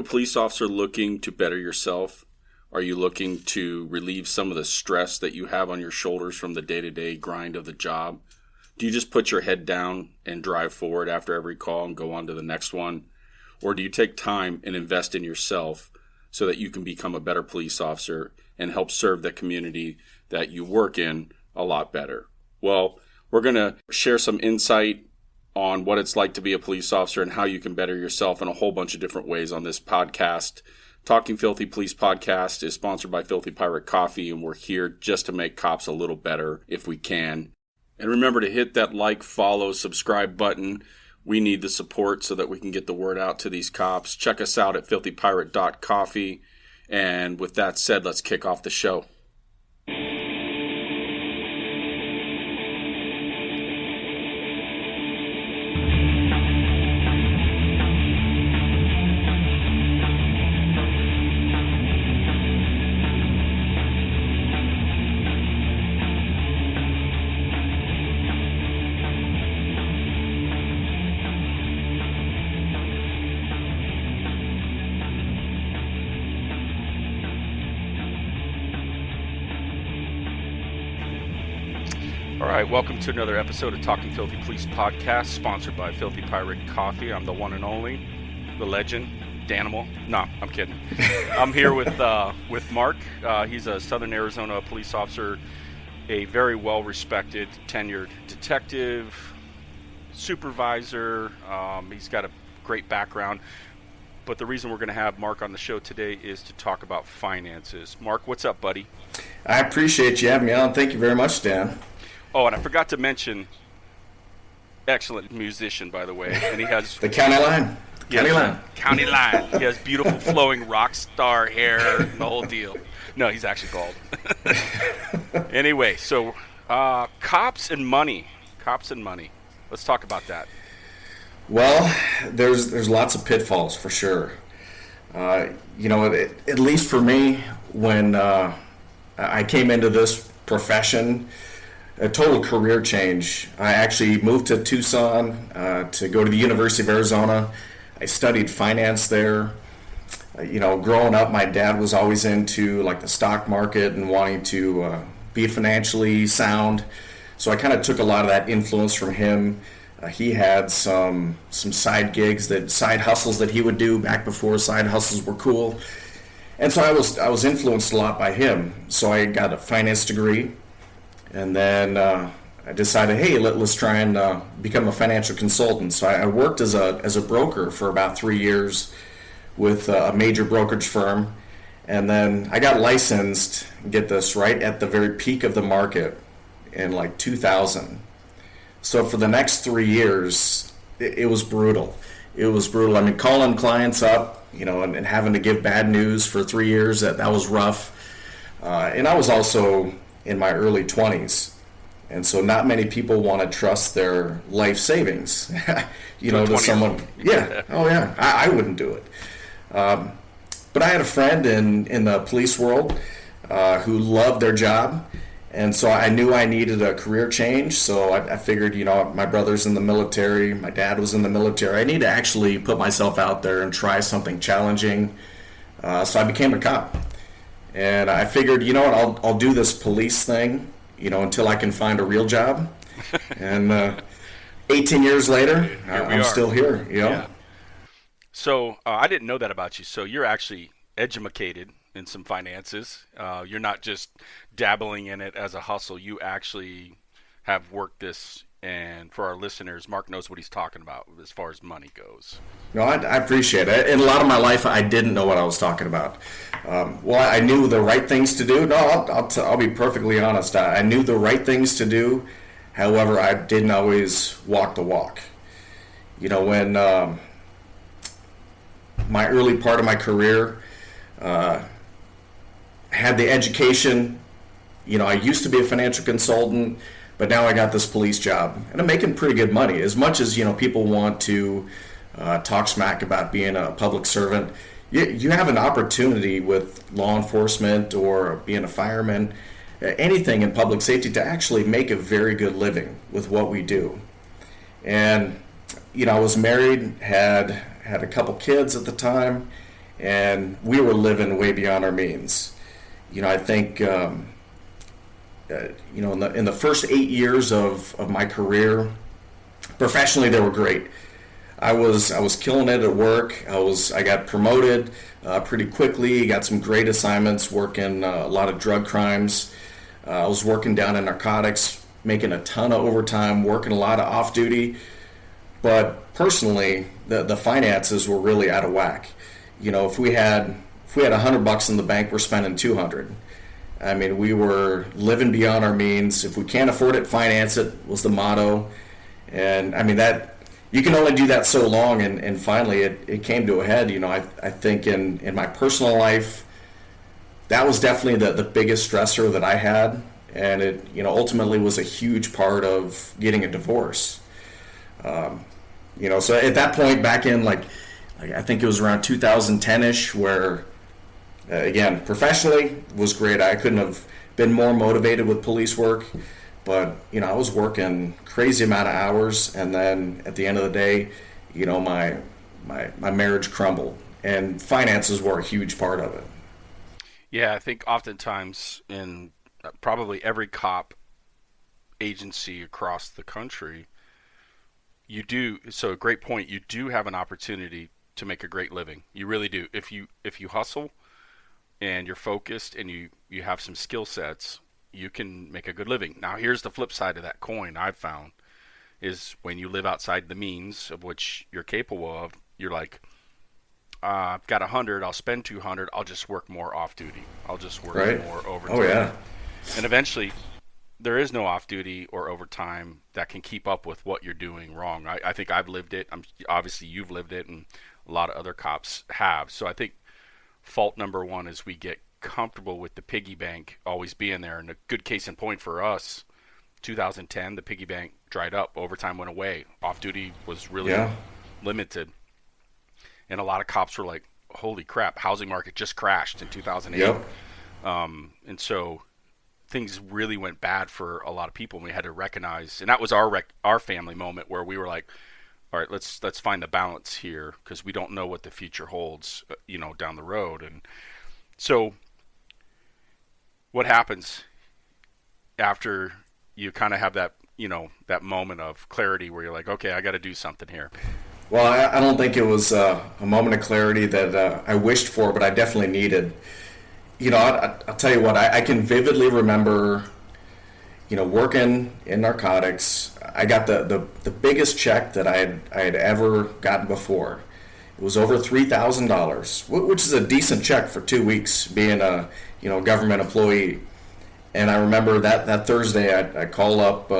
police officer looking to better yourself? Are you looking to relieve some of the stress that you have on your shoulders from the day-to-day grind of the job? Do you just put your head down and drive forward after every call and go on to the next one? Or do you take time and invest in yourself so that you can become a better police officer and help serve the community that you work in a lot better? Well, we're going to share some insight on what it's like to be a police officer and how you can better yourself in a whole bunch of different ways on this podcast. Talking Filthy Police Podcast is sponsored by Filthy Pirate Coffee, and we're here just to make cops a little better if we can. And remember to hit that like, follow, subscribe button. We need the support so that we can get the word out to these cops. Check us out at filthypirate.coffee. And with that said, let's kick off the show. All right, welcome to another episode of Talking Filthy Police Podcast, sponsored by Filthy Pirate Coffee. I'm the one and only, the legend, Danimal. No, I'm kidding. I'm here with Mark. He's a Southern Arizona police officer, a very well-respected, tenured detective, supervisor. He's got a great background. But the reason we're going to have Mark on the show today is to talk about finances. Mark, what's up, buddy? I appreciate you having me on. Thank you very much, Dan. Oh, and I forgot to mention, excellent musician, by the way. And he has the county line. County line. He has beautiful flowing rock star hair and the whole deal. No, he's actually bald. Anyway, so cops and money. Let's talk about that. Well, there's lots of pitfalls for sure. At least for me, when I came into this profession, a total career change. I actually moved to Tucson to go to the University of Arizona. I studied finance there. Growing up, my dad was always into like the stock market and wanting to be financially sound. So I kind of took a lot of that influence from him. He had some side gigs, side hustles that he would do back before side hustles were cool. And so I was influenced a lot by him. So I got a finance degree. And then I decided, hey, let's try and become a financial consultant. So I worked as a broker for about 3 years with a major brokerage firm. And then I got licensed, get this, right at the very peak of the market in like 2000. So for the next 3 years, it was brutal. It was brutal. I mean, calling clients up, and having to give bad news for 3 years, that was rough. And I was also in my early 20s. And so not many people want to trust their life savings, to someone. Yeah. Oh, yeah. I wouldn't do it. But I had a friend in the police world who loved their job. And so I knew I needed a career change. So I figured, my brother's in the military. My dad was in the military. I need to actually put myself out there and try something challenging. So I became a cop. And I figured, I'll do this police thing, until I can find a real job. And 18 years later, I'm still here, Yeah. So I didn't know that about you. So you're actually educated in some finances. You're not just dabbling in it as a hustle. You actually have worked this. And for our listeners, Mark knows what he's talking about as far as money goes. No, I appreciate it. In a lot of my life, I didn't know what I was talking about. I knew the right things to do. No, I'll be perfectly honest. I knew the right things to do. However, I didn't always walk the walk. When my early part of my career, had the education. I used to be a financial consultant. But now I got this police job, and I'm making pretty good money. As much as people want to talk smack about being a public servant, you have an opportunity with law enforcement or being a fireman, anything in public safety, to actually make a very good living with what we do. And I was married, had a couple kids at the time, and we were living way beyond our means. I think in the first 8 years of my career, professionally, they were great. I was killing it at work. I got promoted pretty quickly. Got some great assignments working a lot of drug crimes. I was working down in narcotics, making a ton of overtime, working a lot of off duty. But personally, the finances were really out of whack. If we had $100 in the bank, we're spending 200. I mean, we were living beyond our means. If we can't afford it, finance it was the motto. And I mean, that you can only do that so long, and finally it came to a head. I think in my personal life, that was definitely the biggest stressor that I had, and it ultimately was a huge part of getting a divorce. So at that point, back in like I think it was around 2010ish, where again, professionally was great. I couldn't have been more motivated with police work, but I was working crazy amount of hours, and then at the end of the day, my marriage crumbled, and finances were a huge part of it. Yeah, I think oftentimes in probably every cop agency across the country, you do. So a great point. You do have an opportunity to make a great living. You really do. If you hustle and you're focused and you have some skill sets, you can make a good living. Now, here's the flip side of that coin I've found is when you live outside the means of which you're capable of, you're like, I've got 100, I'll spend 200, I'll just work more off duty. I'll just work more overtime. Oh, yeah. And eventually, there is no off duty or overtime that can keep up with what you're doing wrong. I think I've lived it. Obviously, you've lived it, and a lot of other cops have. So I think fault number one is we get comfortable with the piggy bank always being there. And a good case in point for us, 2010, the piggy bank dried up. Overtime went away. Off duty was really limited. And a lot of cops were like, holy crap, housing market just crashed in 2008. Yep. And so things really went bad for a lot of people, and we had to recognize, and that was our family moment where we were like, all right, let's find the balance here, because we don't know what the future holds, down the road. And so what happens after you kind of have that, that moment of clarity where you're like, okay, I got to do something here? Well, I don't think it was a moment of clarity that I wished for, but I definitely needed. I'll tell you what, I can vividly remember, working in narcotics. I got the biggest check that I had ever gotten before. It was over $3,000, which is a decent check for 2 weeks being a government employee. And I remember that Thursday I call up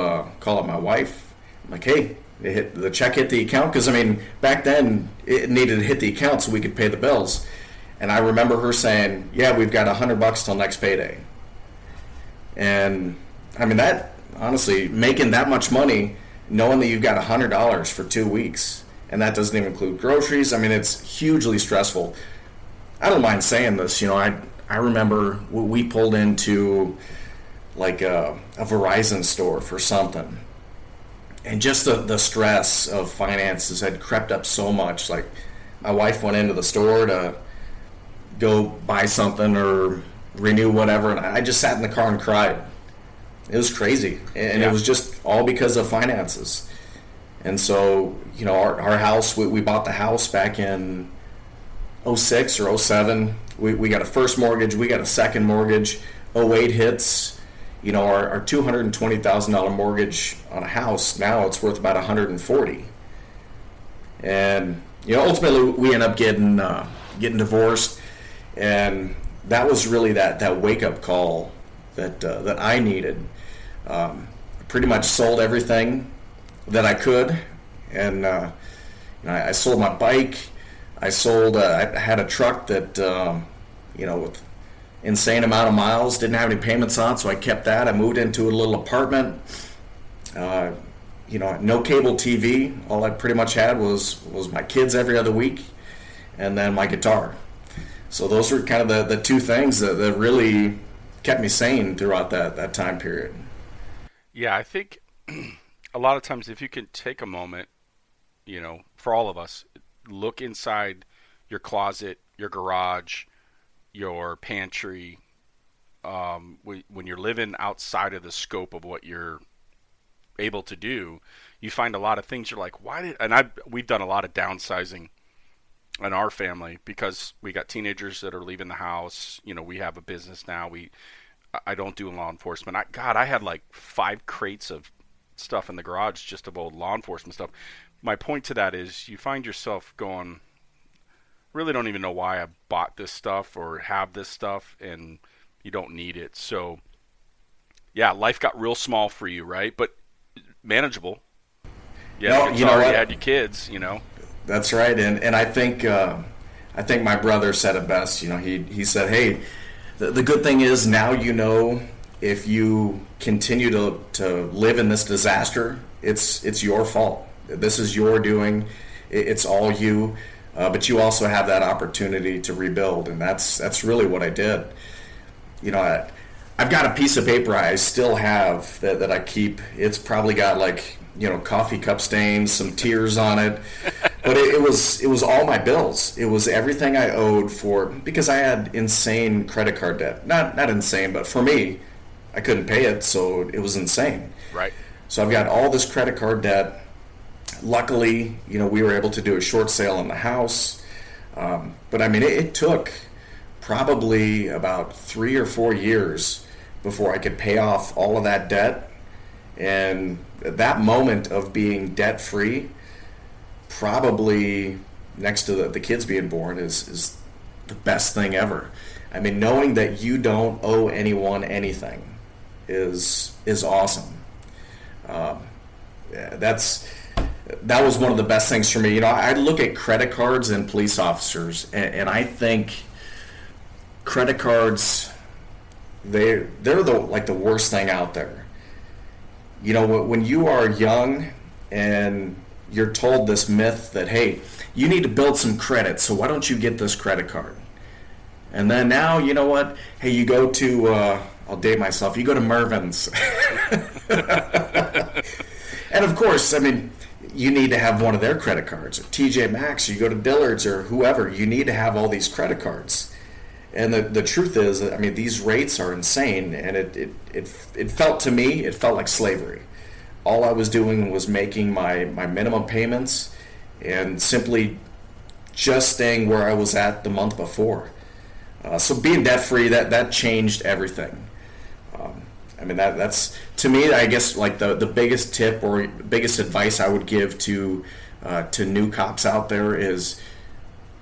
my wife. I'm like, hey, the check hit the account, because back then it needed to hit the account so we could pay the bills. And I remember her saying, yeah, we've got $100 till next payday. And that, honestly, making that much money, knowing that you've got $100 for 2 weeks, and that doesn't even include groceries, it's hugely stressful. I don't mind saying this, I remember we pulled into like a Verizon store for something, and just the stress of finances had crept up so much. Like, my wife went into the store to go buy something or renew whatever, and I just sat in the car and cried. It was crazy, and it was just all because of finances. And so, our house, we bought the house back in 06 or 07. We got a first mortgage, we got a second mortgage. 08 hits, our $220,000 mortgage on a house, now it's worth about $140,000. And ultimately we end up getting divorced, and that was really that wake up call that I needed. Pretty much sold everything that I could, and I sold my bike. I had a truck that with insane amount of miles, didn't have any payments on, so I kept that. I moved into a little apartment. No cable TV. All I pretty much had was my kids every other week, and then my guitar. So those were kind of the two things that really kept me sane throughout that time period. Yeah, I think a lot of times if you can take a moment, for all of us, look inside your closet your garage, your pantry, when you're living outside of the scope of what you're able to do, you find a lot of things you're like, we've done a lot of downsizing in our family because we got teenagers that are leaving the house. We have a business now. I don't do law enforcement. I had like 5 crates of stuff in the garage just of old law enforcement stuff. My point to that is you find yourself going, really don't even know why I bought this stuff or have this stuff, and you don't need it. So yeah, life got real small for you, right? But manageable. Yeah, you had your kids, That's right, and I think my brother said it best. He said, "Hey, the good thing is now if you continue to live in this disaster, it's your fault. This is your doing. It's all you. But you also have that opportunity to rebuild, and that's really what I did. I've got a piece of paper I still have that I keep. It's probably got coffee cup stains, some tears on it, but it was all my bills. It was everything I owed because I had insane credit card debt. Not insane, but for me, I couldn't pay it, so it was insane. Right. So I've got all this credit card debt. Luckily, we were able to do a short sale on the house, but I mean, it took probably about 3 or 4 years before I could pay off all of that debt. And that moment of being debt free, probably next to the kids being born, is the best thing ever. I mean, knowing that you don't owe anyone anything is awesome. That was one of the best things for me. I look at credit cards and police officers, and I think credit cards, they're the worst thing out there. When you are young and you're told this myth that, hey, you need to build some credit, so why don't you get this credit card? And then now, you know what? Hey, you go to, I'll date myself, you go to Mervyn's. And of course, I mean, you need to have one of their credit cards, or TJ Maxx, or you go to Dillard's or whoever. You need to have all these credit cards. And the truth is, I mean, these rates are insane, and it felt to me, it felt like slavery. All I was doing was making my minimum payments and simply just staying where I was at the month before. So being debt-free, that changed everything. I mean, that's to me, I guess, like the biggest tip or biggest advice I would give to new cops out there is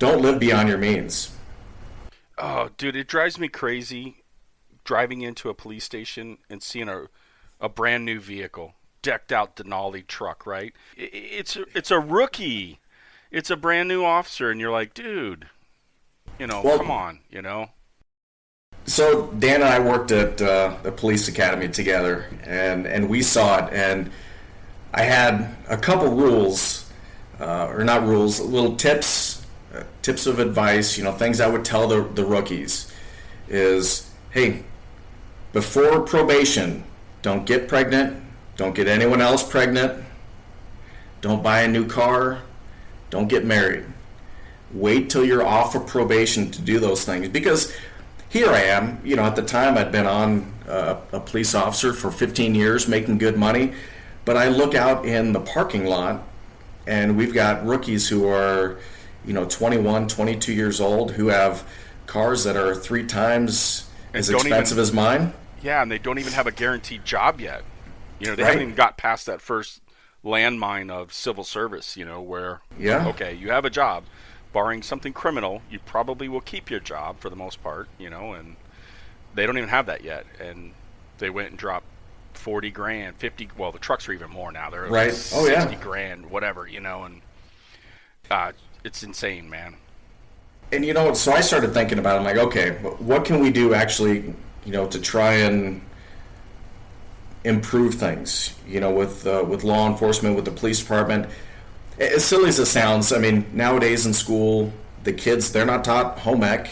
don't live beyond your means. Oh, dude, it drives me crazy driving into a police station and seeing a brand new vehicle, decked out Denali truck, right? It's a rookie. It's a brand new officer, and you're like, dude, come on, So Dan and I worked at the police academy together, and we saw it, and I had a couple rules, or not rules, little tips of advice, things I would tell the rookies is, hey, before probation, don't get pregnant, don't get anyone else pregnant, don't buy a new car, don't get married. Wait till you're off of probation to do those things, because here I am, at the time I'd been on a police officer for 15 years making good money, but I look out in the parking lot and we've got rookies who are 21, 22 years old who have cars that are 3 times as expensive as mine. Yeah, and they don't even have a guaranteed job yet. They Right. haven't even got past that first landmine of civil service, where, okay, you have a job. Barring something criminal, you probably will keep your job for the most part, and they don't even have that yet. And they went and dropped 40 grand, 50, well, the trucks are even more now. They're right. Like 60 grand, whatever, and it's insane, man. And so I started thinking about it. I'm like, okay, what can we do actually, to try and improve things, with law enforcement, with the police department. As silly as it sounds, I mean, nowadays in school, the kids, they're not taught home ec.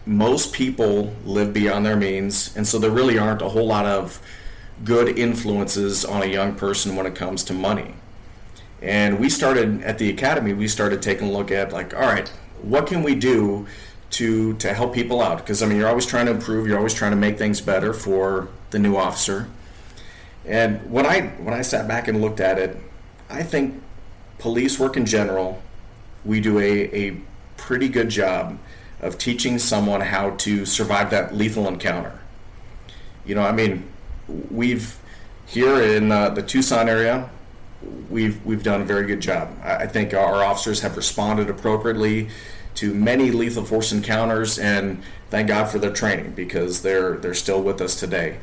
Most people live beyond their means, and so there really aren't a whole lot of good influences on a young person when it comes to money. And we started at the academy, we started taking a look at like, all right, what can we do to help people out? Because I mean, you're always trying to improve, you're always trying to make things better for the new officer. And when I sat back and looked at it, I think police work in general, we do a pretty good job of teaching someone how to survive that lethal encounter. You know, I mean, we've here in the Tucson area, we've done a very good job. I think our officers have responded appropriately to many lethal force encounters, and thank God for their training, because they're still with us today.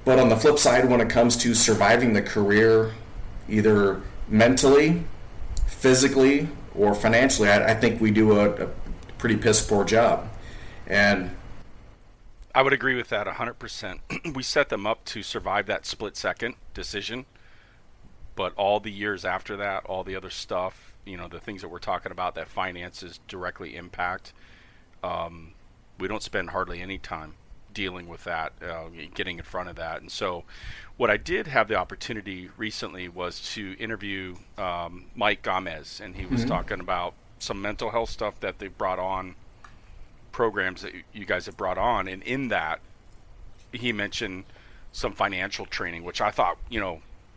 But on the flip side, when it comes to surviving the career, either mentally, physically, or financially, I think we do a pretty piss poor job. And I would agree with that 100%. We set them up to survive that split-second decision, but all the years after that, all the other stuff, you know, the things that we're talking about that finances directly impact, we don't spend hardly any time dealing with that, getting in front of that. And so what I did have the opportunity recently was to interview Mike Gomez, and he was talking about some mental health stuff that they brought on, programs that you guys have brought on, and in that he mentioned some financial training, which I thought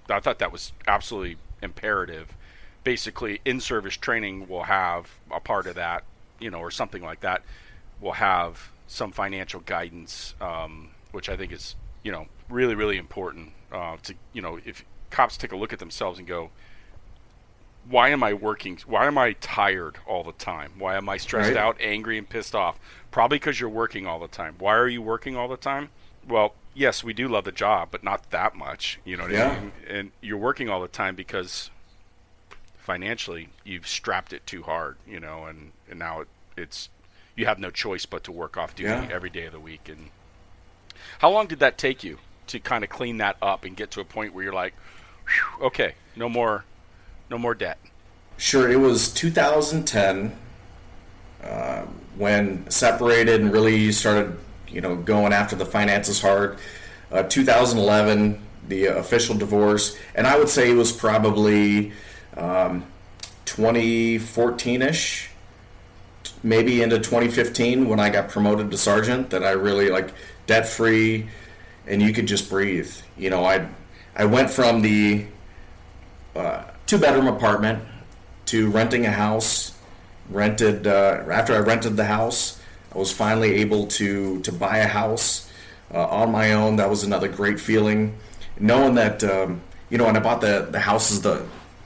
that was absolutely imperative. Basically, in-service training will have a part of that, you know, or something like that, will have some financial guidance, which I think is, you know, really, really important to, you know, if cops take a look at themselves and go, why am I working? Why am I tired all the time? Why am I stressed out, angry, and pissed off? Probably because you're working all the time. Why are you working all the time? Well, yes, we do love the job, but not that much. You know what I mean? And you're working all the time because financially you've strapped it too hard, you know, and now it's you have no choice but to work off duty every day of the week. And how long did that take you to kind of clean that up and get to a point where you're like, okay, no more debt? Sure, it was 2010 when separated and really started, you know, going after the finances hard. 2011, the official divorce, and I would say it was probably 2014-ish, maybe into 2015 when I got promoted to sergeant, that I really like debt-free, and you could just breathe. You know, I went from the two-bedroom apartment to renting a house. After I rented the house, I was finally able to buy a house on my own. That was another great feeling, knowing that you know, when I bought the houses,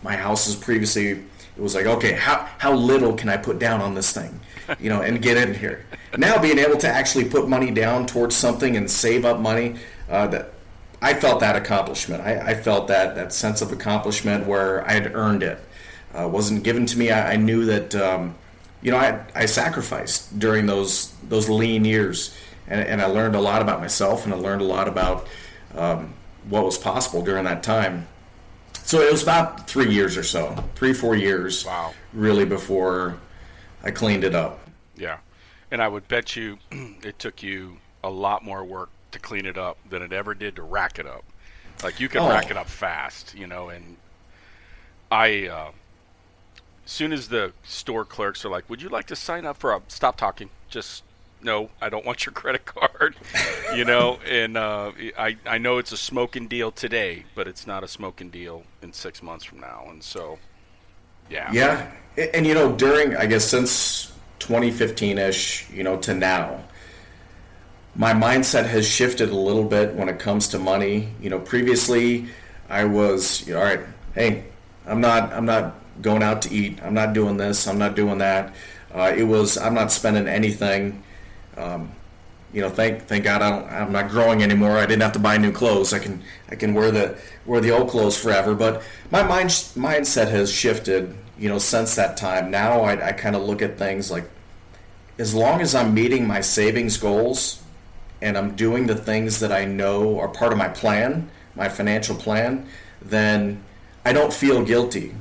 my houses previously, it was like, okay, how little can I put down on this thing, you know, and get in here. Now being able to actually put money down towards something and save up money, that I felt that accomplishment. I felt that sense of accomplishment where I had earned it. Wasn't given to me. I knew that, you know, I sacrificed during those lean years, and I learned a lot about myself, and I learned a lot about what was possible during that time. So it was about 3 years or so, 3-4 years, wow, really, before I cleaned it up. Yeah, and I would bet you it took you a lot more work to clean it up than it ever did to rack it up. Like, you can rack it up fast, you know, and as soon as the store clerks are like, would you like to sign up for stop talking, just no, I don't want your credit card, you know, and I know it's a smoking deal today, but it's not a smoking deal in 6 months from now. And so, yeah, and you know, during, I guess, since 2015-ish, you know, to now, my mindset has shifted a little bit when it comes to money. You know, previously I was, you know, all right, hey, I'm not going out to eat. I'm not doing this. I'm not doing that. I'm not spending anything. You know, thank God I'm not growing anymore. I didn't have to buy new clothes. I can wear the old clothes forever. But my mindset has shifted, you know, since that time. Now I kind of look at things like, as long as I'm meeting my savings goals and I'm doing the things that I know are part of my plan, my financial plan, then I don't feel guilty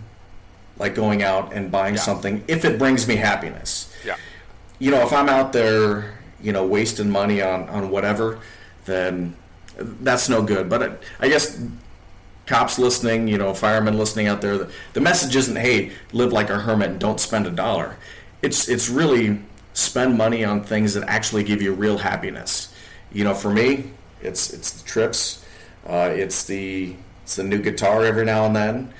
like going out and buying something if it brings me happiness. Yeah. You know, if I'm out there, you know, wasting money on whatever, then that's no good. But I guess cops listening, firemen listening out there, the message isn't, hey, live like a hermit and don't spend a dollar. It's really spend money on things that actually give you real happiness. For me, it's the trips, it's the new guitar every now and then.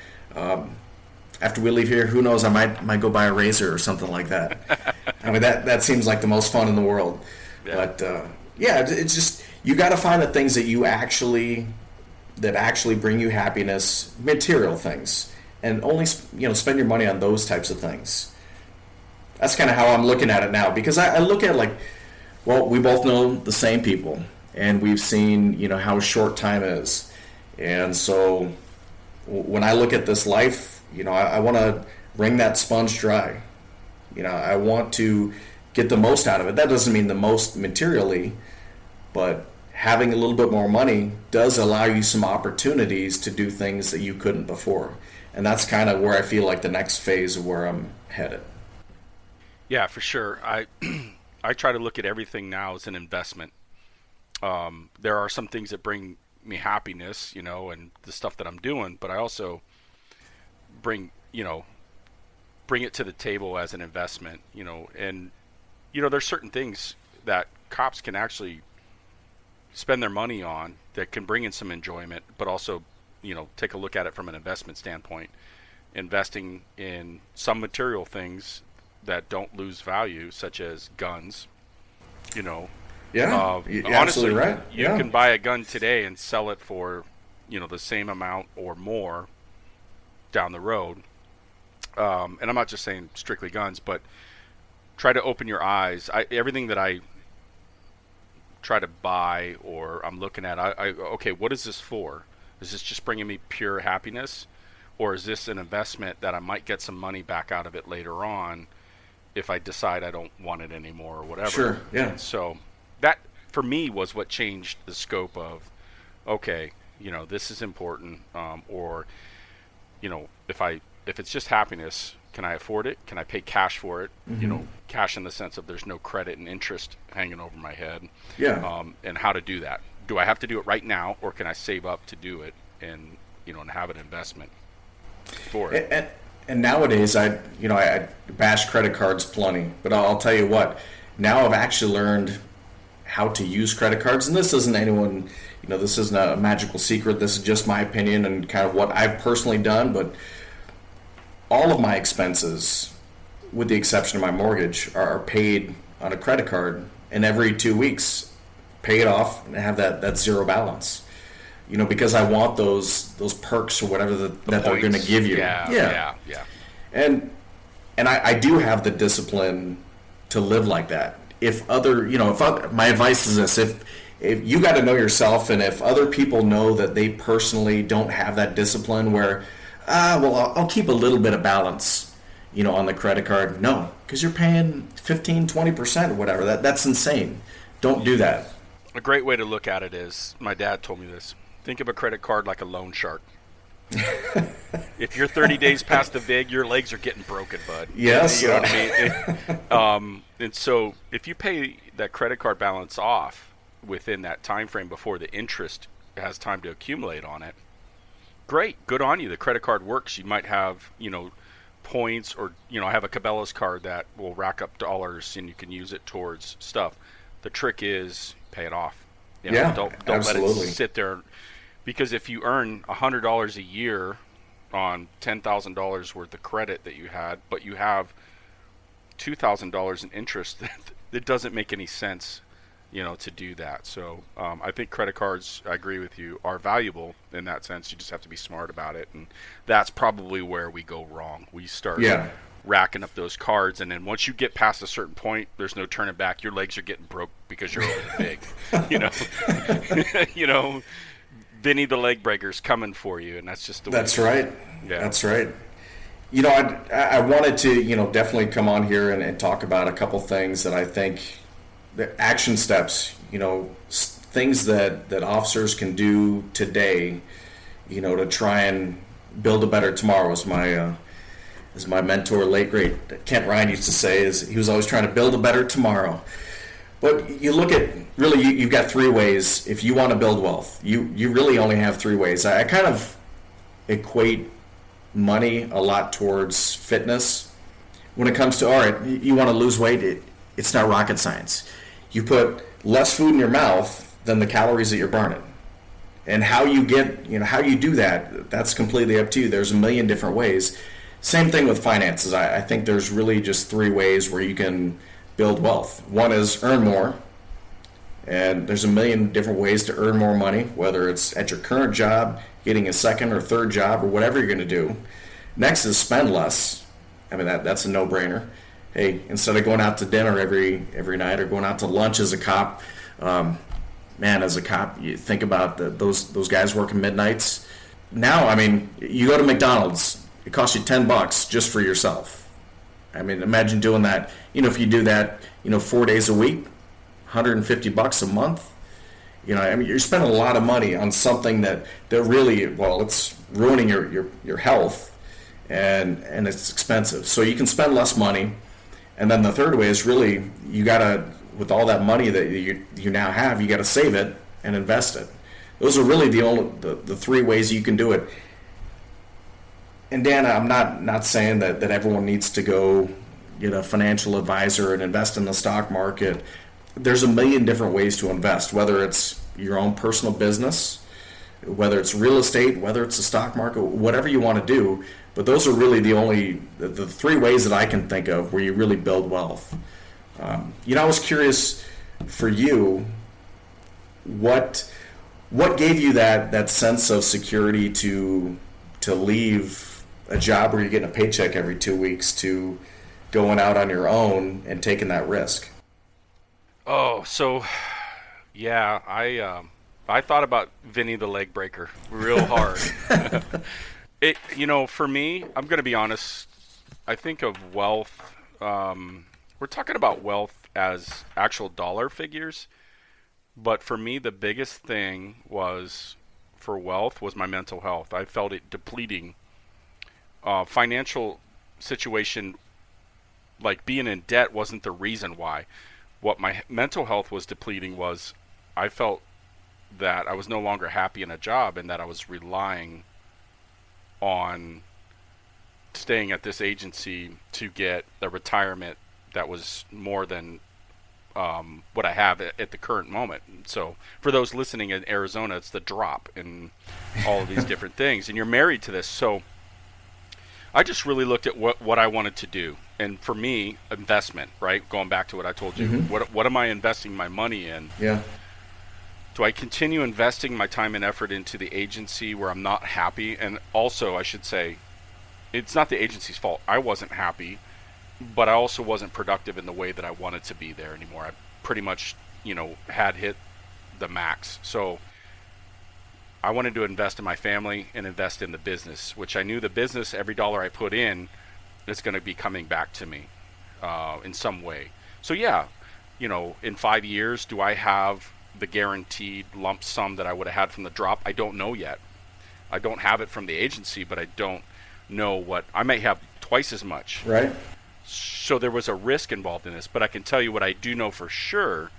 After we leave here, who knows, I might go buy a razor or something like that. I mean, that seems like the most fun in the world. Yeah. But it's just, you got to find the things that actually bring you happiness, material things, and only spend your money on those types of things. That's kind of how I'm looking at it now, because I look at it like, well, we both know the same people, and we've seen how short time is, and so when I look at this life, I want to wring that sponge dry. I want to get the most out of it. That doesn't mean the most materially, but having a little bit more money does allow you some opportunities to do things that you couldn't before. And that's kind of where I feel like the next phase of where I'm headed. Yeah, for sure. I try to look at everything now as an investment. There are some things that bring me happiness, and the stuff that I'm doing, but I also bring it to the table as an investment, and there's certain things that cops can actually spend their money on that can bring in some enjoyment, but also, take a look at it from an investment standpoint, investing in some material things that don't lose value, such as guns. You're honestly, absolutely right. You can buy a gun today and sell it for, the same amount or more down the road. And I'm not just saying strictly guns, but try to open your eyes. Everything that I try to buy or I'm looking at, okay, what is this for? Is this just bringing me pure happiness, or is this an investment that I might get some money back out of it later on if I decide I don't want it anymore or whatever? Sure, yeah. And so that for me was what changed the scope of, okay, this is important, or if it's just happiness, can I afford it? Can I pay cash for it? Mm-hmm. Cash in the sense of there's no credit and interest hanging over my head. Yeah. And how to do that? Do I have to do it right now, or can I save up to do it and and have an investment for it? And nowadays, I bash credit cards plenty, but I'll tell you what. Now I've actually learned how to use credit cards, and this isn't anyone. This isn't a magical secret. This is just my opinion and kind of what I've personally done, but all of my expenses, with the exception of my mortgage, are paid on a credit card, and every 2 weeks pay it off and have that zero balance. Because I want those perks or whatever that they're going to give you. Yeah. And I do have the discipline to live like that. My advice is this: if you got to know yourself, and if other people know that they personally don't have that discipline where, I'll keep a little bit of balance, on the credit card. No, because you're paying 15, 20% or whatever. That's insane. Don't do that. A great way to look at it is, my dad told me this: think of a credit card like a loan shark. If you're 30 days past the VIG, your legs are getting broken, bud. Yes. You know what I mean? And so if you pay that credit card balance off within that time frame before the interest has time to accumulate on it, great, good on you. The credit card works. You might have, points, or, have a Cabela's card that will rack up dollars and you can use it towards stuff. The trick is pay it off. Don't absolutely. Let it sit there, because if you earn $100 a year on $10,000 worth of credit that you had, but you have $2,000 in interest, it doesn't make any sense, to do that. So I think credit cards, I agree with you, are valuable in that sense. You just have to be smart about it, and that's probably where we go wrong. We start racking up those cards, and then once you get past a certain point, there's no turning back. Your legs are getting broke because you're over the big. Vinny the leg breaker's coming for you, and that's just the way. That's right. Yeah. That's right. I wanted to definitely come on here and talk about a couple things that I think, the action steps, things that officers can do today, to try and build a better tomorrow. As my mentor, late great Kent Ryan, used to say, he was always trying to build a better tomorrow. But you look at, really, you've got three ways. If you want to build wealth, you really only have three ways. I kind of equate money a lot towards fitness. When it comes to, all right, you want to lose weight, it's not rocket science. You put less food in your mouth than the calories that you're burning. And how you do that, that's completely up to you. There's a million different ways. Same thing with finances. I think there's really just 3 ways where you can build wealth. One is earn more. And there's a million different ways to earn more money, whether it's at your current job, getting a second or third job, or whatever you're going to do. Next is spend less. I mean, that's a no-brainer. Hey, instead of going out to dinner every night or going out to lunch as a cop, as a cop, you think about those guys working midnights. Now, I mean, you go to McDonald's, it costs you $10 just for yourself. I mean, imagine doing that. If you do that, 4 days a week, $150 a month. You're spending a lot of money on something that really, it's ruining your health, and it's expensive. So you can spend less money. And then the third way is really, you gotta, with all that money that you now have, you gotta save it and invest it. Those are really the 3 ways you can do it. And Dan, I'm not saying that everyone needs to go get a financial advisor and invest in the stock market. There's a million different ways to invest, whether it's your own personal business, whether it's real estate, whether it's the stock market, whatever you want to do. But those are really the 3 ways that I can think of where you really build wealth. I was curious for you, what gave you that sense of security to leave a job where you're getting a paycheck every 2 weeks to going out on your own and taking that risk? Oh, so yeah, I thought about Vinny the leg breaker real hard. For me, I'm going to be honest, I think of wealth, we're talking about wealth as actual dollar figures, but for me, the biggest thing for wealth was my mental health. I felt it depleting. Financial situation, like being in debt, wasn't the reason why. What my mental health was depleting was I felt that I was no longer happy in a job and that I was relying on staying at this agency to get a retirement that was more than what I have at the current moment. So for those listening in Arizona, it's the drop and all of these different things. And you're married to this. So I just really looked at what I wanted to do. And for me, investment, right? Going back to what I told you, what am I investing my money in? Yeah. Do I continue investing my time and effort into the agency where I'm not happy? And also, I should say, it's not the agency's fault. I wasn't happy, but I also wasn't productive in the way that I wanted to be there anymore. I pretty much, had hit the max. So I wanted to invest in my family and invest in the business, which I knew the business, every dollar I put in, is going to be coming back to me in some way. So yeah, in 5 years, do I have the guaranteed lump sum that I would have had from the drop? I don't know yet. I don't have it from the agency, but I don't know what I may have twice as much. Right. So there was a risk involved in this, but I can tell you what I do know for sure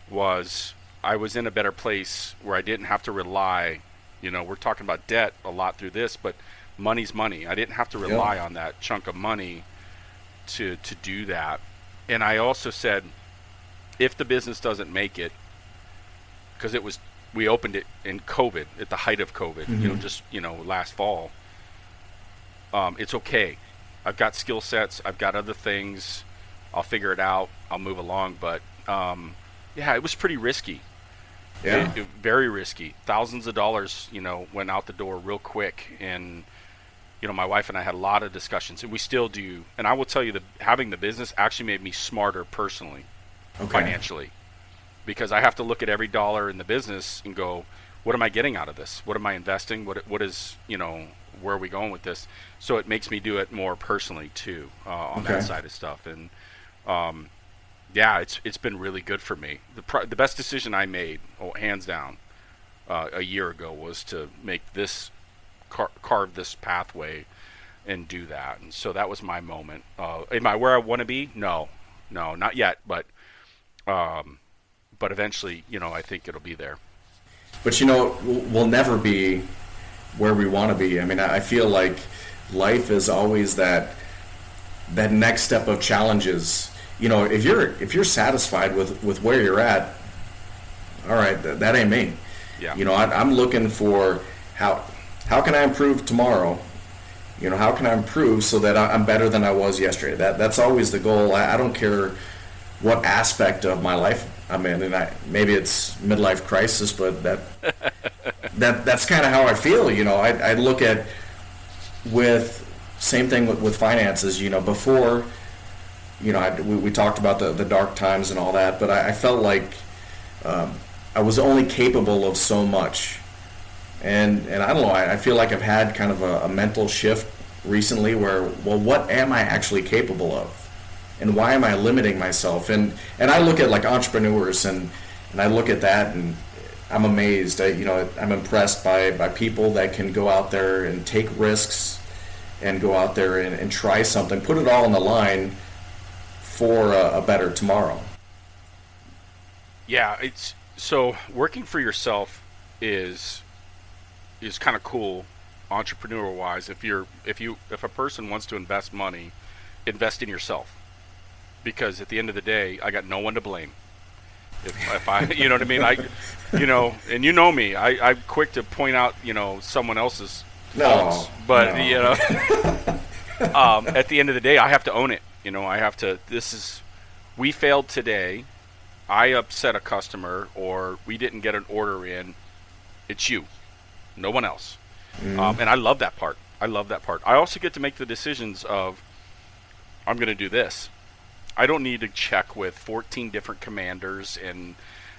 was I was in a better place where I didn't have to rely, we're talking about debt a lot through this, but money's money. I didn't have to rely on that chunk of money to do that. And I also said, if the business doesn't make it, because we opened it in COVID, at the height of COVID, last fall. It's okay. I've got skill sets. I've got other things. I'll figure it out. I'll move along. But it was pretty risky. Yeah. Very risky. Thousands of dollars, went out the door real quick. And, my wife and I had a lot of discussions, and we still do. And I will tell you that having the business actually made me smarter personally, financially. Because I have to look at every dollar in the business and go, what am I getting out of this? What am I investing? What is, where are we going with this? So it makes me do it more personally too, on that side of stuff. And it's been really good for me. The best decision I made, hands down, a year ago was to make this carve this pathway and do that. And so that was my moment. Am I where I want to be? No, not yet. But eventually, I think it'll be there. But we'll never be where we want to be. I mean, I feel like life is always that next step of challenges. You know, if you're satisfied with where you're at, all right, that ain't me. Yeah. You know, I'm looking for how can I improve tomorrow? You know, how can I improve so that I'm better than I was yesterday? That's always the goal. I don't care what aspect of my life I'm in, and maybe it's midlife crisis, but that's kind of how I feel. You know, I look at same thing with finances. You know, before, you know, we talked about the dark times and all that, but I felt like I was only capable of so much. And I don't know, I feel like I've had kind of a mental shift recently where, well, what am I actually capable of? And why am I limiting myself? And I look at like entrepreneurs and I look at that and I'm amazed. I'm impressed by people that can go out there and take risks and go out there and try something, put it all on the line for a better tomorrow. Yeah, so working for yourself is kind of cool, entrepreneur wise. If a person wants to invest money, invest in yourself, because at the end of the day, I got no one to blame. If I, you know what I mean, and you know me, I'm quick to point out, someone else's faults, but no. you know, at the end of the day, I have to own it. I have to. We failed today. I upset a customer, or we didn't get an order in. It's you. No one else. And I love that part. I also get to make the decisions of, I'm going to do this. I don't need to check with 14 different commanders and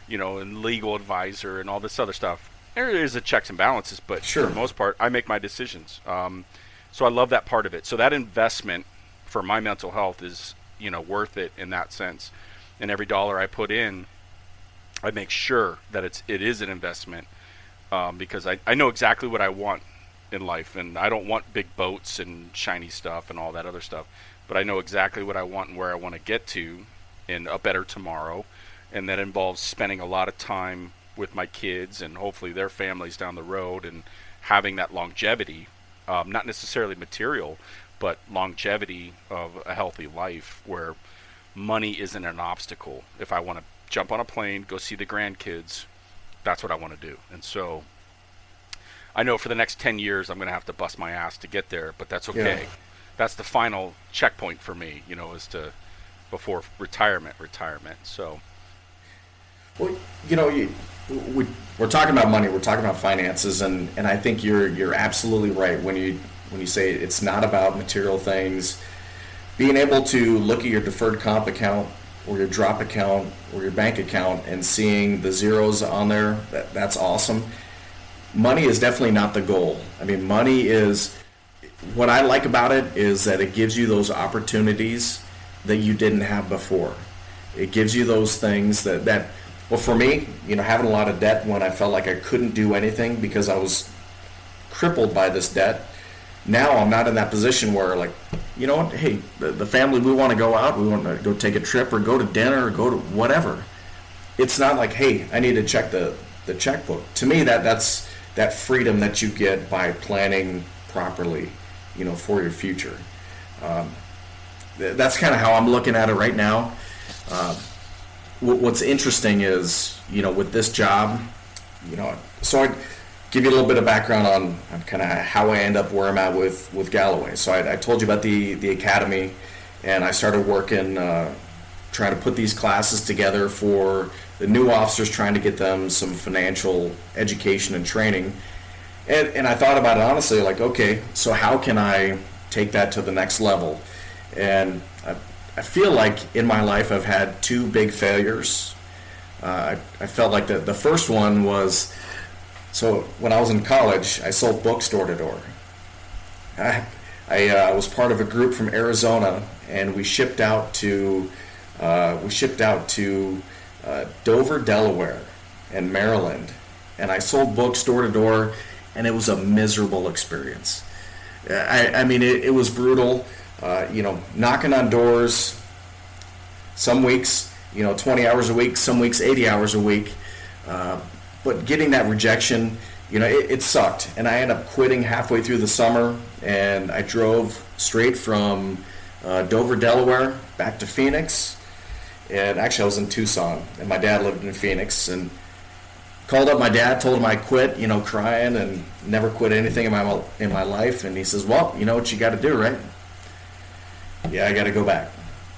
legal advisor and all this other stuff. There is a checks and balances, but sure, for the most part, I make my decisions. So I love that part of it. So that investment for my mental health is, worth it in that sense. And every dollar I put in, I make sure that it is an investment. Because I know exactly what I want in life, and I don't want big boats and shiny stuff and all that other stuff, but I know exactly what I want and where I want to get to in a better tomorrow, and that involves spending a lot of time with my kids and hopefully their families down the road, and having that longevity, not necessarily material, but longevity of a healthy life where money isn't an obstacle. If I want to jump on a plane, go see the grandkids, that's what I want to do. And so I know for the next 10 years I'm going to have to bust my ass to get there, but that's okay. Yeah. That's the final checkpoint for me, is to before retirement. So, well, we're talking about money, we're talking about finances, and I think you're absolutely right when you say it's not about material things. Being able to look at your deferred comp account or your drop account or your bank account and seeing the zeros on there, that's awesome. Money is definitely not the goal. I mean, money is, what I like about it is that it gives you those opportunities that you didn't have before. It gives you those things that well, for me, having a lot of debt when I felt like I couldn't do anything because I was crippled by this debt. Now I'm not in that position where, like, you know what, hey, the family, we want to go out, we want to go take a trip or go to dinner or go to whatever. It's not like, hey, I need to check the checkbook. To me, that's that freedom that you get by planning properly, for your future. That's kind of how I'm looking at it right now. What's interesting is, with this job, so I give you a little bit of background on kind of how I end up where I'm at with Galloway. So I told you about the academy, and I started working, trying to put these classes together for the new officers, trying to get them some financial education and training. And I thought about it honestly, like, okay, so how can I take that to the next level? And I feel like in my life I've had two big failures. I felt like the first one was, so when I was in college, I sold books door to door. I was part of a group from Arizona, and we shipped out to Dover, Delaware, and Maryland, and I sold books door to door, and it was a miserable experience. I mean, it was brutal. Knocking on doors. Some weeks, 20 hours a week. Some weeks, 80 hours a week. But getting that rejection, it sucked. And I ended up quitting halfway through the summer, and I drove straight from Dover, Delaware, back to Phoenix. And actually, I was in Tucson, and my dad lived in Phoenix. And called up my dad, told him I quit, crying, and never quit anything in my life. And he says, well, you know what you got to do, right? Yeah, I got to go back.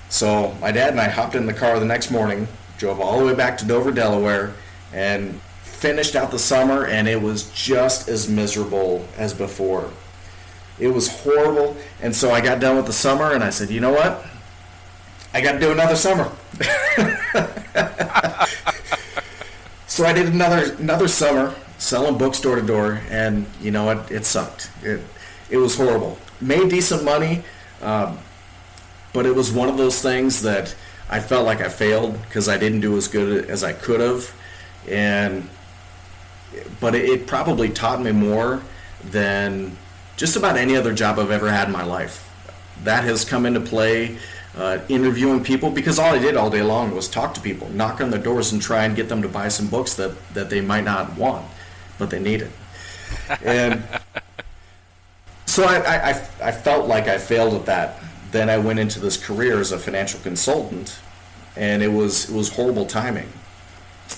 So my dad and I hopped in the car the next morning, drove all the way back to Dover, Delaware, and finished out the summer, and it was just as miserable as before. It was horrible. And so I got done with the summer, and I said, you know what? I got to do another summer. So I did another summer selling books door to door, and you know what? It sucked. It was horrible. Made decent money, but it was one of those things that I felt like I failed because I didn't do as good as I could have, but it probably taught me more than just about any other job I've ever had in my life. That has come into play. Interviewing people, because all I did all day long was talk to people, knock on their doors and try and get them to buy some books that they might not want, but they needed. And so I felt like I failed at that. Then I went into this career as a financial consultant, and it was horrible timing.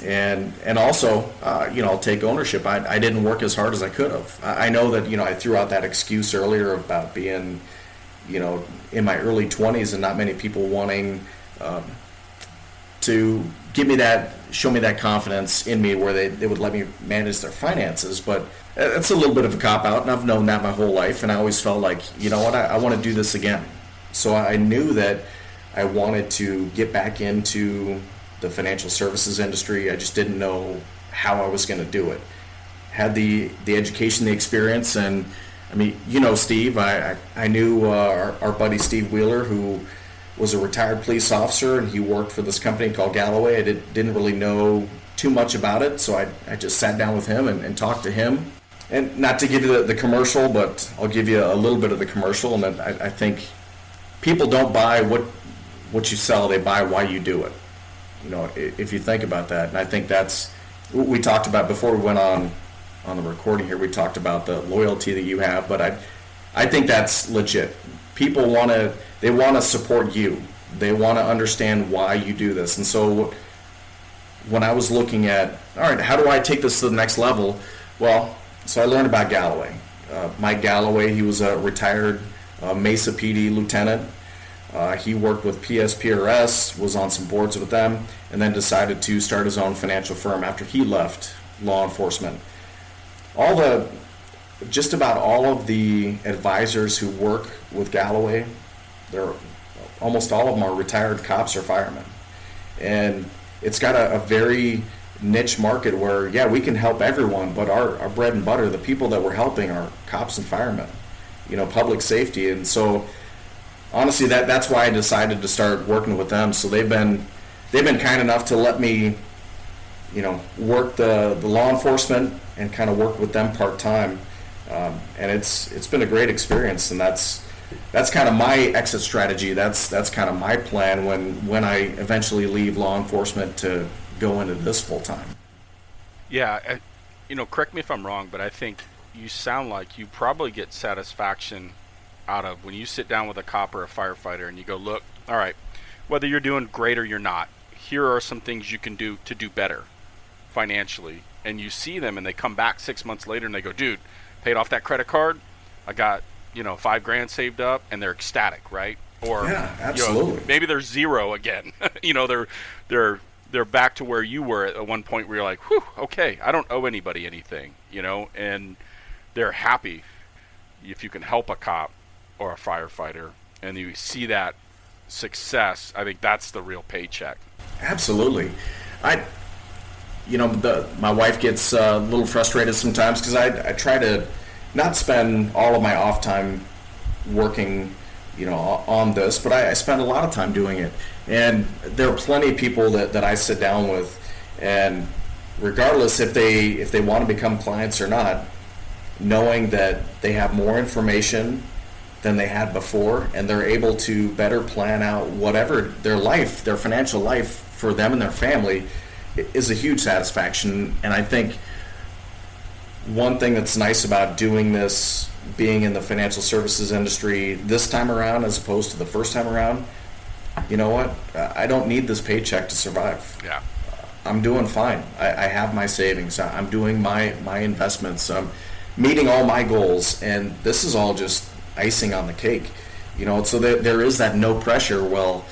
And also, I'll take ownership. I didn't work as hard as I could have. I know that, I threw out that excuse earlier about being in my early 20s and not many people wanting to show me that confidence in me where they would let me manage their finances. But it's a little bit of a cop-out, and I've known that my whole life, and I always felt like, you know what, I want to do this again. So I knew that I wanted to get back into the financial services industry. I just didn't know how I was going to do it. Had the education, the experience, and I mean, Steve, I knew our buddy Steve Wheeler, who was a retired police officer, and he worked for this company called Galloway. I didn't really know too much about it, so I just sat down with him and talked to him. And not to give you the commercial, but I'll give you a little bit of the commercial. And then I think people don't buy what you sell, they buy why you do it. If you think about that. And I think that's what we talked about before we went on the recording here. We talked about the loyalty that you have, but I think that's legit. People want to support you. They want to understand why you do this. And so when I was looking at, all right, how do I take this to the next level? Well, so I learned about Galloway. Mike Galloway, he was a retired Mesa PD lieutenant. He worked with PSPRS, was on some boards with them, and then decided to start his own financial firm after he left law enforcement. Just about all of the advisors who work with Galloway, almost all of them are retired cops or firemen. And it's got a very niche market where, yeah, we can help everyone, but our bread and butter, the people that we're helping are cops and firemen, public safety. And so honestly, that's why I decided to start working with them. So they've been kind enough to let me, work the law enforcement and kind of work with them part-time. And it's been a great experience, and that's kind of my exit strategy. That's kind of my plan when I eventually leave law enforcement to go into this full-time. Yeah, correct me if I'm wrong, but I think you sound like you probably get satisfaction out of when you sit down with a cop or a firefighter and you go, look, all right, whether you're doing great or you're not, here are some things you can do to do better financially. And you see them and they come back 6 months later and they go, dude, paid off that credit card, I got $5,000 saved up, and they're ecstatic, right? Or yeah, absolutely. Maybe they're zero again. They're back to where you were at one point where you're like, whew, okay, I don't owe anybody anything, and they're happy if you can help a cop or a firefighter and you see that success. I think that's the real paycheck. Absolutely. My wife gets a little frustrated sometimes because I try to not spend all of my off time working, on this, but I spend a lot of time doing it. And there are plenty of people that I sit down with, and regardless if they want to become clients or not, knowing that they have more information than they had before, and they're able to better plan out whatever their financial life for them and their family, is a huge satisfaction. And I think one thing that's nice about doing this, being in the financial services industry this time around as opposed to the first time around, you know what? I don't need this paycheck to survive. Yeah. I'm doing fine. I have my savings. I'm doing my investments. I'm meeting all my goals, and this is all just icing on the cake. So there is that no pressure. Well,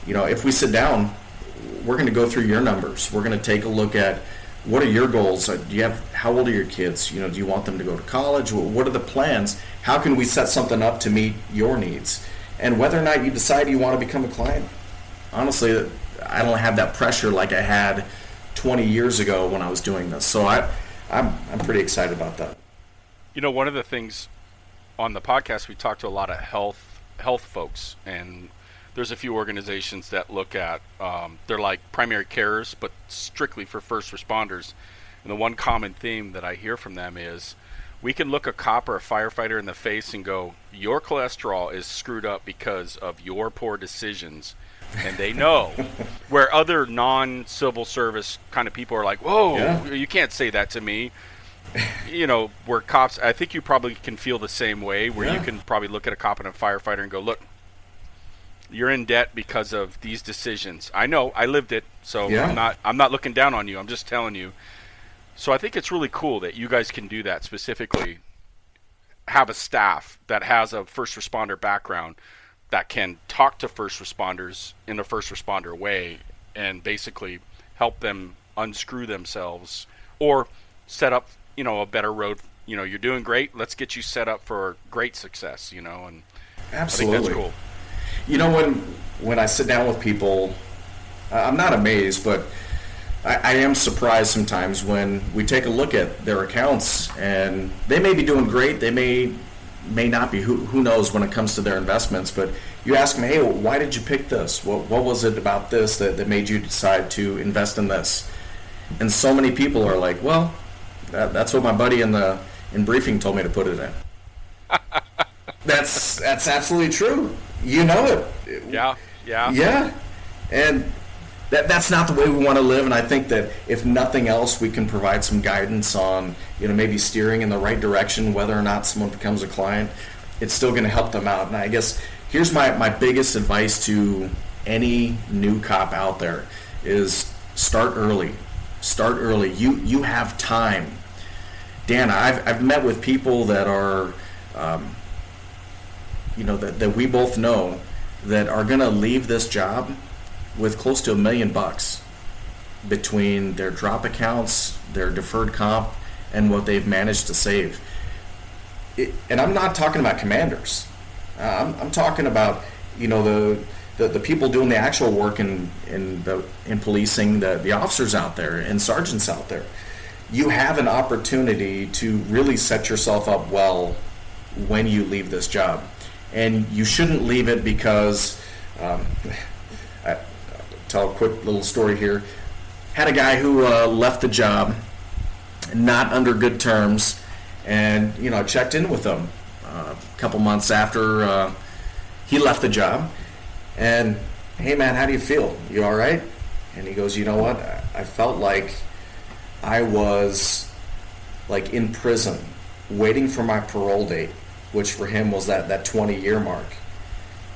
if we sit down, we're going to go through your numbers. We're going to take a look at what are your goals. How old are your kids? Do you want them to go to college? What are the plans? How can we set something up to meet your needs? And whether or not you decide you want to become a client, honestly, I don't have that pressure like I had 20 years ago when I was doing this. So I'm pretty excited about that. One of the things on the podcast, we talk to a lot of health folks, and there's a few organizations that look at, they're like primary carers, but strictly for first responders. And the one common theme that I hear from them is, we can look a cop or a firefighter in the face and go, your cholesterol is screwed up because of your poor decisions. And they know. Where other non-civil service kind of people are like, whoa, yeah, you can't say that to me. Where cops, I think you probably can feel the same way, where you can probably look at a cop and a firefighter and go, look, you're in debt because of these decisions. I know, I lived it, so I'm not looking down on you. I'm just telling you. So I think it's really cool that you guys can do that, specifically have a staff that has a first responder background that can talk to first responders in a first responder way and basically help them unscrew themselves or set up, a better road. You're doing great. Let's get you set up for great success, and absolutely. I think that's cool. When I sit down with people, I'm not amazed, but I am surprised sometimes when we take a look at their accounts, and they may be doing great. They may not be. Who knows when it comes to their investments? But you ask them, hey, why did you pick this? What was it about this that made you decide to invest in this? And so many people are like, well, that's what my buddy in briefing told me to put it in. That's absolutely true. You know it. Yeah. And that's not the way we want to live. And I think that if nothing else, we can provide some guidance on, maybe steering in the right direction, whether or not someone becomes a client. It's still going to help them out. And I guess here's my biggest advice to any new cop out there is start early. Start early. You have time. Dan, I've met with people that are, that we both know that are going to leave this job with close to $1 million between their drop accounts, their deferred comp, and what they've managed to save. And I'm not talking about commanders. I'm talking about the people doing the actual work in policing, the officers out there and sergeants out there. You have an opportunity to really set yourself up well when you leave this job, and you shouldn't leave it because. Tell a quick little story here. Had a guy who left the job, not under good terms, and checked in with him a couple months after he left the job. And hey man, how do you feel? You all right? And he goes, you know what? I felt like I was like in prison, waiting for my parole date, which for him was that 20-year mark.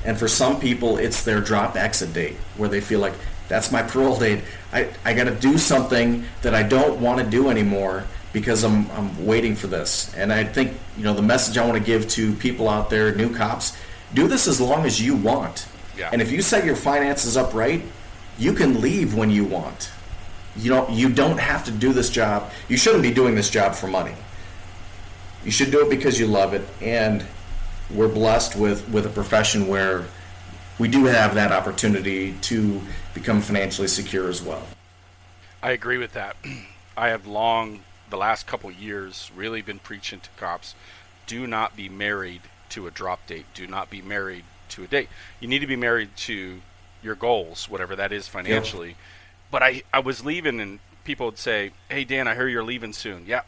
And for some people, it's their drop exit date, where they feel like, that's my parole date. I got to do something that I don't want to do anymore because I'm waiting for this. And I think, the message I want to give to people out there, new cops, do this as long as you want. Yeah. And if you set your finances up right, you can leave when you want. You don't have to do this job. You shouldn't be doing this job for money. You should do it because you love it. And we're blessed with a profession where we do have that opportunity to become financially secure as well. I agree with that. I have the last couple of years, really been preaching to cops, do not be married to a drop date. Do not be married to a date. You need to be married to your goals, whatever that is financially. Yep. But I was leaving, and people would say, hey, Dan, I hear you're leaving soon. Yep.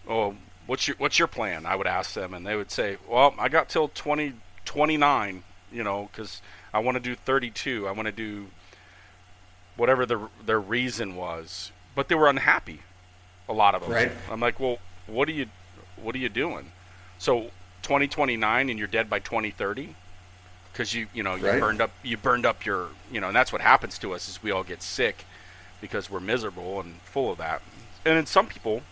Oh, what's your plan? I would ask them, and they would say, well, I got till 2029, because I want to do 32. I want to do whatever their reason was. But they were unhappy, a lot of them. Right. I'm like, well, what are you doing? So 2029 and you're dead by 2030 because you Right. burned up your, and that's what happens to us is we all get sick because we're miserable and full of that. And then some people,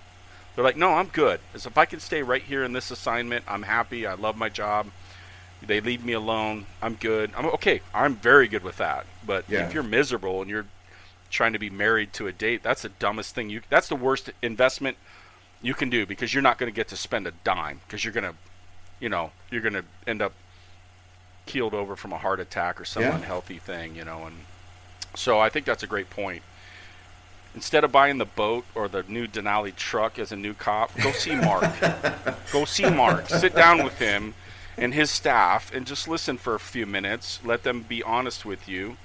they're like, no, I'm good. As if I can stay right here in this assignment, I'm happy. I love my job. They leave me alone. I'm good. I'm okay. I'm very good with that. But Yeah. if you're miserable and you're trying to be married to a date, that's the dumbest thing. That's the worst investment you can do because you're not going to get to spend a dime because you're going to end up keeled over from a heart attack or some unhealthy thing, And so I think that's a great point. Instead of buying the boat or the new Denali truck as a new cop, go see Mark. Go see Mark. Sit down with him and his staff and just listen for a few minutes. Let them be honest with you.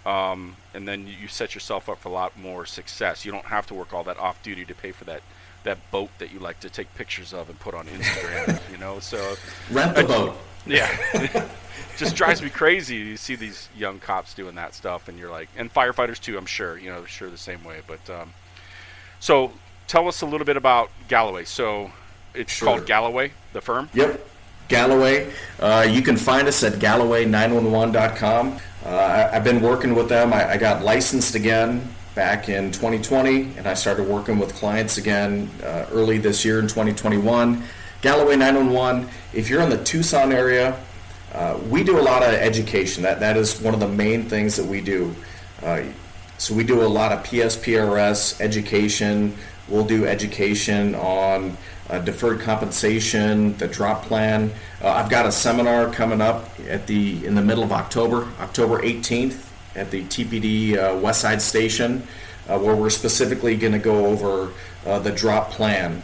And then you set yourself up for a lot more success. You don't have to work all that off duty to pay for that boat that you like to take pictures of and put on Instagram, So Rent the boat. Yeah. Just drives me crazy. You see these young cops doing that stuff and you're like, and firefighters too, I'm sure, sure the same way. But so tell us a little bit about Galloway. So it's called Galloway, the firm? Yep. Galloway. You can find us at Galloway911.com. I've been working with them. I got licensed again back in 2020, and I started working with clients again early this year in 2021. Galloway 911, if you're in the Tucson area, we do a lot of education. That is one of the main things that we do. So we do a lot of PSPRS education. We'll do education on deferred compensation, the drop plan. I've got a seminar coming up in the middle of October 18th at the TPD Westside Station, where we're specifically going to go over the drop plan,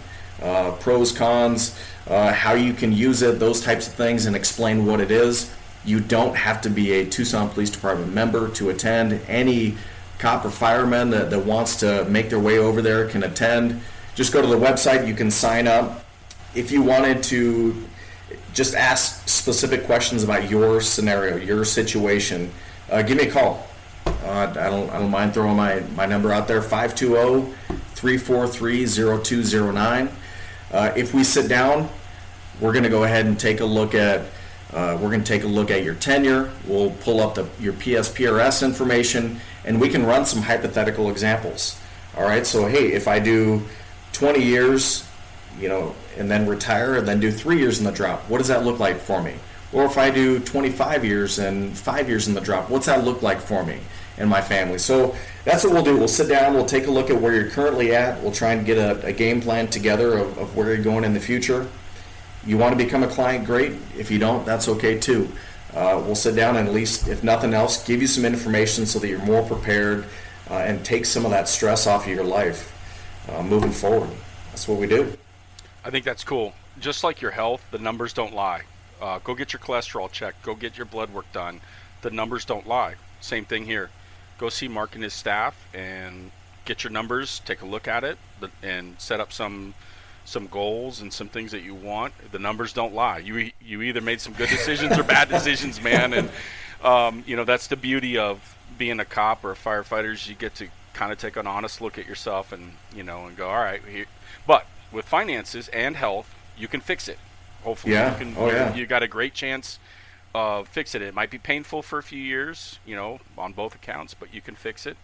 pros, cons, how you can use it, those types of things, and explain what it is. You don't have to be a Tucson Police Department member to attend. Any cop or fireman that wants to make their way over there can attend. Just go to the website. You can sign up. If you wanted to just ask specific questions about your scenario, your situation, give me a call. I don't mind throwing my number out there, 520-343-0209. If we sit down, we're going to go ahead and take a look at your tenure. We'll pull up your PSPRS information, and we can run some hypothetical examples. All right, so hey, if I do 20 years, and then retire, and then do 3 years in the drop, what does that look like for me? Or if I do 25 years and 5 years in the drop, what's that look like for me and my family? So that's what we'll do. We'll sit down, we'll take a look at where you're currently at. We'll try and get a game plan together of where you're going in the future. You want to become a client, great. If you don't, that's okay too. We'll sit down and at least, if nothing else, give you some information so that you're more prepared and take some of that stress off of your life moving forward. That's what we do. I think that's cool. Just like your health, the numbers don't lie. Go get your cholesterol checked. Go get your blood work done. The numbers don't lie. Same thing here. Go see Mark and his staff and get your numbers, take a look at it, and set up some goals and some things that you want. The numbers don't lie. You either made some good decisions or bad decisions, man. And that's the beauty of being a cop or a firefighter. Is you get to kind of take an honest look at yourself and and go, all right. But with finances and health, you can fix it. Hopefully, you got a great chance of fixing it. It might be painful for a few years, on both accounts, but you can fix it.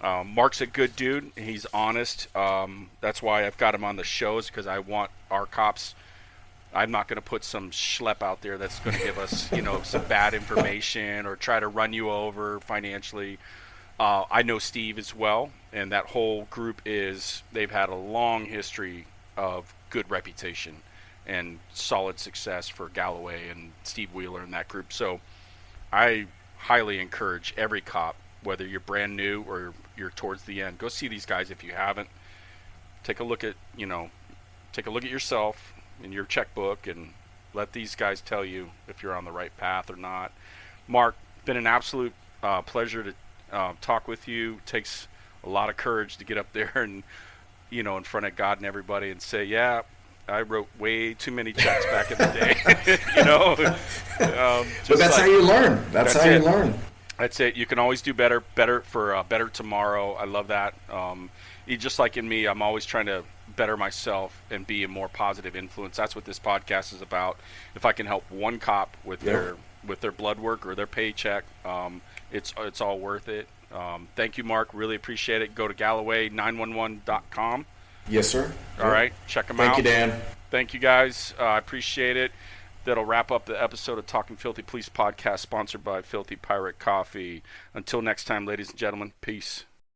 Mark's a good dude. He's honest. That's why I've got him on the shows, because I want our cops. I'm not going to put some schlep out there that's going to give us, some bad information or try to run you over financially. I know Steve as well, and that whole group they've had a long history of good reputation and solid success for Galloway and Steve Wheeler and that group. So I highly encourage every cop, whether you're brand new or you're towards the end, go see these guys if you haven't. Take a look at yourself and your checkbook and let these guys tell you if you're on the right path or not. Mark, been an absolute pleasure to talk with you. It takes a lot of courage to get up there and in front of God and everybody and say, yeah, I wrote way too many checks back in the day. But that's how you learn. That's how you learn. That's it. You can always do better for better tomorrow. I love that. Just like in me, I'm always trying to better myself and be a more positive influence. That's what this podcast is about. If I can help one cop with their blood work or their paycheck, it's all worth it. Thank you, Mark. Really appreciate it. Go to Galloway911.com. Yes, sir. All right. Check them out. Thank you, Dan. Thank you, guys. I appreciate it. That'll wrap up the episode of Talking Filthy Police podcast, sponsored by Filthy Pirate Coffee. Until next time, ladies and gentlemen, peace.